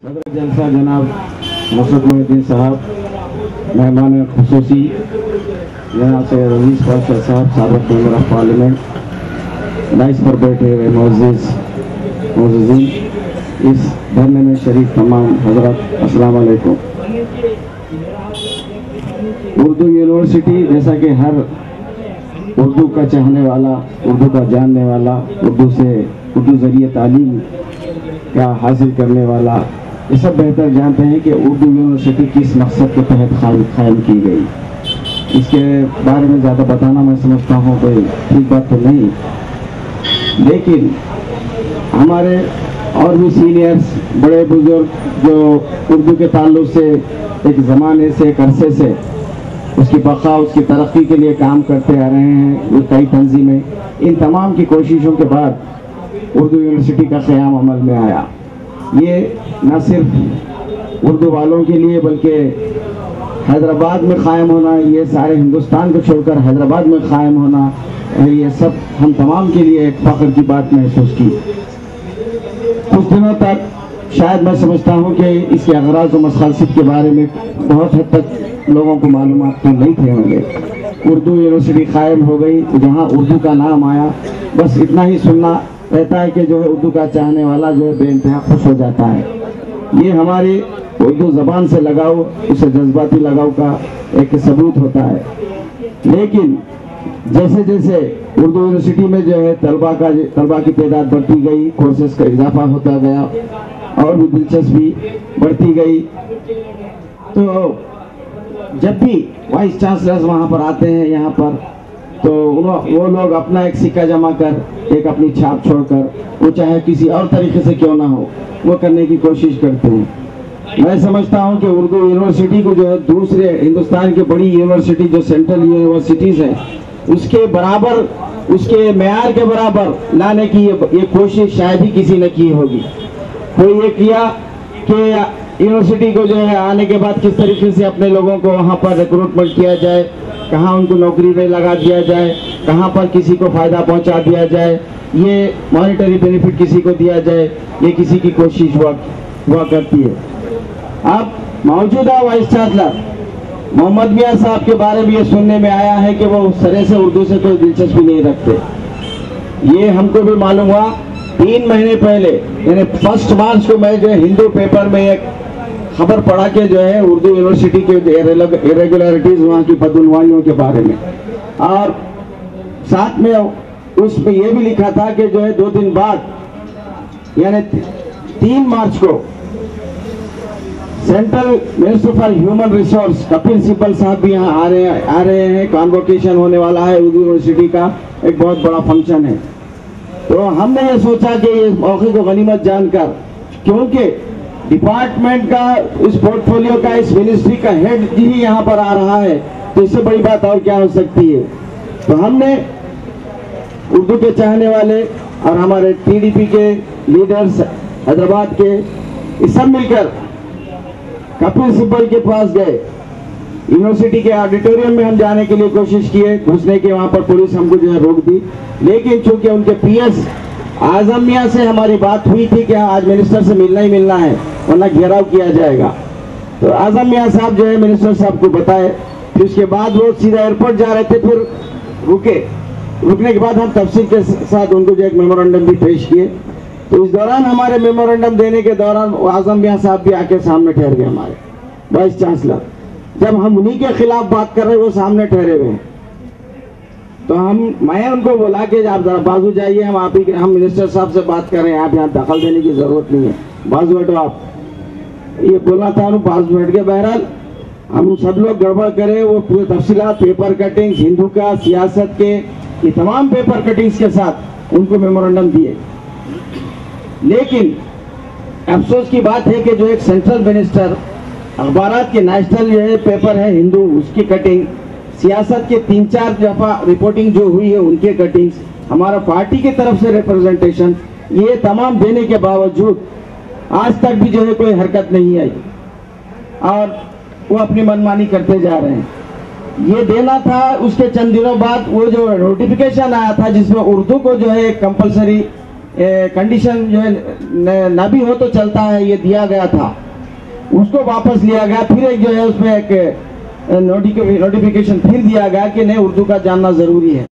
सदर जलसा जनाब मुसरत मोहिउद्दीन साहब, मेहमान खुसूसी यहाँ से रईस पाशा साहब, साबिक़ मेंबर ऑफ पार्लियामेंट, डाइस पर बैठे हुए मोअज़्ज़िज़ीन, इस धरने में शरीक तमाम हज़रात, अस्सलाम वालेकुम। उर्दू यूनिवर्सिटी, जैसा कि हर उर्दू का चाहने वाला, उर्दू का जानने वाला, उर्दू ज़रिए तालीम का हासिल करने वाला, ये सब बेहतर जानते हैं कि उर्दू यूनिवर्सिटी किस मकसद के तहत कायम की गई। इसके बारे में ज़्यादा बताना मैं समझता हूँ कोई ठीक बात तो नहीं, लेकिन हमारे और भी सीनियर्स, बड़े बुजुर्ग जो उर्दू के ताल्लुक से एक ज़माने से, एक अरसे से उसकी बक़ा, उसकी तरक्की के लिए काम करते आ रहे हैं, ये कई तंजीमें, इन तमाम की कोशिशों के बाद उर्दू यूनिवर्सिटी का क़याम अमल में आया। ये न सिर्फ उर्दू वालों के लिए बल्कि हैदराबाद में क़ायम होना, ये सारे हिंदुस्तान को छोड़कर हैदराबाद में क़ायम होना, ये सब हम तमाम के लिए एक फ़ख्र की बात महसूस की। कुछ दिनों तक शायद मैं समझता हूँ कि इसके अगराज़ और मक़ासिद के बारे में बहुत हद तक लोगों को मालूमात तो नहीं थे होंगे। उर्दू यूनिवर्सिटी क़ायम हो गई, जहाँ उर्दू का नाम आया, बस इतना ही सुनना रहता है कि जो है उर्दू का चाहने वाला जो है बेइंतहा खुश हो जाता है। ये हमारी उर्दू ज़बान से लगाव, उसे जज्बाती लगाव का एक सबूत होता है। लेकिन जैसे जैसे उर्दू यूनिवर्सिटी में जो है तलबा की तादाद बढ़ती गई, कोर्सेज का इजाफा होता गया और भी दिलचस्पी बढ़ती गई, तो जब भी वाइस चांसलर्स वहाँ पर आते हैं यहाँ पर, तो वो लोग अपना एक सिक्का जमा कर, एक अपनी छाप छोड़कर, वो चाहे किसी और तरीके से क्यों ना हो, वो करने की कोशिश करते हैं। मैं समझता हूँ कि उर्दू यूनिवर्सिटी को जो है दूसरे हिंदुस्तान की बड़ी यूनिवर्सिटी जो सेंट्रल यूनिवर्सिटीज़ हैं उसके बराबर, उसके मेयार के बराबर लाने की ये कोशिश शायद ही किसी ने की होगी। कोई ये किया कि यूनिवर्सिटी को जो है आने के बाद किस तरीके से अपने लोगों को वहाँ पर रिक्रूटमेंट किया जाए, कहाँ उनको नौकरी में लगा दिया जाए, कहाँ पर किसी को फ़ायदा पहुँचा दिया जाए, ये मॉनिटरी बेनिफिट किसी को दिया जाए, ये किसी की कोशिश हुआ करती है। अब मौजूदा वाइस चांसलर मोहम्मद मियाँ साहब के बारे में ये सुनने में आया है कि वो उस तरह से उर्दू से कोई दिलचस्पी नहीं रखते। ये हमको भी मालूम हुआ 3 महीने पहले, यानी 1 मार्च को मैं जो है हिंदू पेपर में एक खबर पढ़ा के जो है उर्दू यूनिवर्सिटी के इरेगुलरिटीज़, वहाँ की बदउनवानियों के बारे में, और साथ में उसमें ये भी लिखा था कि जो है 2 दिन बाद यानी 3 मार्च को central minister for human resource Kapil Sibal साहब भी यहाँ आ रहे हैं, कॉन्वोकेशन होने वाला है, उर्दू यूनिवर्सिटी का एक बहुत बड़ा फंक्शन है। तो हमने ये सोचा कि इस मौके को गनीमत जानकर, क्योंकि डिपार्टमेंट का, इस पोर्टफोलियो का, इस मिनिस्ट्री का हेड ही यहाँ पर आ रहा है, तो इससे बड़ी बात और क्या हो सकती है। तो हमने उर्दू के चाहने वाले और हमारे टीडीपी के लीडर्स हैदराबाद के, इस सब मिलकर कपिल सिब्बल के पास गए। यूनिवर्सिटी के ऑडिटोरियम में हम जाने के लिए कोशिश किए, घुसने के, वहाँ पर पुलिस हमको जो है रोक दी, लेकिन चूंकि उनके पीएस आजम मियाँ से हमारी बात हुई थी कि आज मिनिस्टर से मिलना ही मिलना है वरना घेराव किया जाएगा, तो आजम मियाँ साहब जो है मिनिस्टर साहब को बताए। फिर उसके बाद वो सीधा एयरपोर्ट जा रहे थे, फिर रुकने के बाद हम तफसील के साथ उनको जो एक मेमोरेंडम भी पेश किए। तो इस दौरान हमारे मेमोरेंडम देने के दौरान आजम मियाँ साहब भी आके सामने ठहर गए, हमारे वाइस चांसलर। जब हम उन्हीं के खिलाफ बात कर रहे हैं, वो सामने ठहरे हुए हैं, तो मैं उनको बोला कि आप जरा बाजू जाइए, हम मिनिस्टर साहब से बात कर रहे हैं, आप यहाँ दखल देने की जरूरत नहीं है, बाजू हटो आप। ये बोलना था, उन्होंने बाजू हट के। बहरहाल हम सब लोग गड़बड़ करें, वो पूरे तफसीलात, पेपर कटिंग्स, हिंदू का, सियासत के, ये तमाम पेपर कटिंग्स के साथ उनको मेमोरेंडम दिए। लेकिन अफसोस की बात है कि जो एक सेंट्रल मिनिस्टर, अखबारात के नेशनल जो है पेपर है हिंदू, उसकी कटिंग, सियासत के 3-4 दफा रिपोर्टिंग जो हुई है उनके कटिंग्स, हमारा पार्टी की तरफ से रिप्रेजेंटेशन, ये तमाम देने के बावजूद आज तक भी जो है कोई हरकत नहीं आई और वो अपनी मनमानी करते जा रहे हैं। ये देना था, उसके चंद दिनों बाद वो जो नोटिफिकेशन आया था जिसमें उर्दू को जो है कंपलसरी کنڈیشن جو ہے نہ بھی ہو تو چلتا ہے، یہ دیا گیا تھا، اس کو واپس لیا گیا، پھر ایک جو ہے اس میں ایک نوٹیفیکیشن پھر دیا گیا کہ نہیں اردو کا جاننا ضروری ہے۔